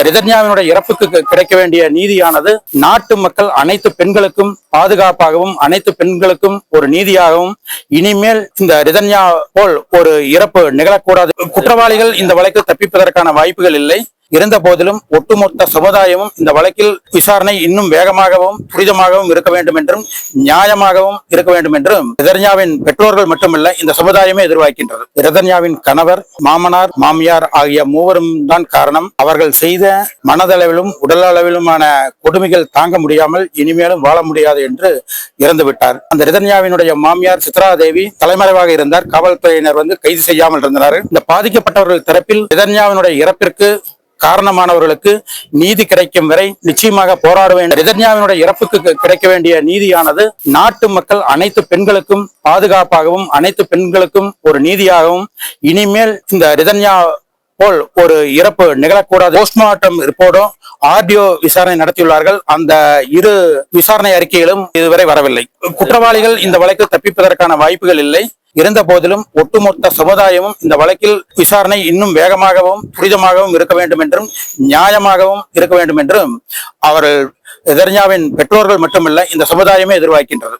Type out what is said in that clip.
ரிதன்யாவினுடைய இறப்புக்கு கிடைக்க வேண்டிய நீதியானது நாட்டு மக்கள் அனைத்து பெண்களுக்கும் பாதுகாப்பாகவும் அனைத்து பெண்களுக்கும் ஒரு நீதியாகவும் இனிமேல் இந்த ரிதன்யா போல் ஒரு இறப்பு நிகழக்கூடாது. குற்றவாளிகள் இந்த வழக்கில் தப்பிப்பதற்கான வாய்ப்புகள் இல்லை. இருந்த போதிலும் ஒட்டுமொத்த சமுதாயமும் இந்த வழக்கில் விசாரணை இன்னும் வேகமாகவும் துரிதமாகவும் இருக்க வேண்டும் என்றும் நியாயமாகவும் இருக்க வேண்டும் என்றும் ரிதன்யாவின் பெற்றோர்கள் மட்டுமல்ல இந்த சமுதாயமே எதிர்பார்க்கின்றது. ரிதன்யாவின் கணவர், மாமனார், மாமியார் ஆகிய மூவரும் தான் காரணம். அவர்கள் செய்த மனதளவிலும் உடல் அளவிலுமான கொடுமைகள் தாங்க முடியாமல் இனிமேலும் வாழ முடியாது என்று இறந்துவிட்டார். அந்த ரிதன்யாவினுடைய மாமியார் சித்ரா தேவி தலைமறைவாக இருந்தார். காவல்துறையினர் கைது செய்யாமல் இருந்தனர். இந்த பாதிக்கப்பட்டவர்கள் தரப்பில் ரிதன்யாவினுடைய இறப்பிற்கு காரணமானவர்களுக்கு நீதி கிடைக்கும் வரை நிச்சயமாக போராடுவேன். ரிதன்யாவினுடைய இறப்புக்கு கிடைக்க வேண்டிய நீதியானது நாட்டு மக்கள் அனைத்து பெண்களுக்கும் பாதுகாப்பாகவும் அனைத்து பெண்களுக்கும் ஒரு நீதியாகவும் இனிமேல் இந்த ரிதன்யா போல் ஒரு இறப்பு நிகழக்கூடாது. போஸ்ட்மார்ட்டம் ரிப்போர்டும் ஆர்டிஓ விசாரணை நடத்தியுள்ளார்கள். அந்த இரு விசாரணை அறிக்கைகளும் இதுவரை வரவில்லை. குற்றவாளிகள் இந்த வழக்கில் தப்பிப்பதற்கான வாய்ப்புகள் இல்லை. இருந்த போதிலும் ஒட்டுமொத்த சமுதாயமும் இந்த வழக்கில் விசாரணை இன்னும் வேகமாகவும் துரிதமாகவும் இருக்க வேண்டும் என்றும் நியாயமாகவும் இருக்க வேண்டும் என்றும் அவர்கள் ரிதன்யாவின் பெற்றோர்கள் மட்டுமல்ல இந்த சமுதாயமே எதிர்பார்க்கின்றது.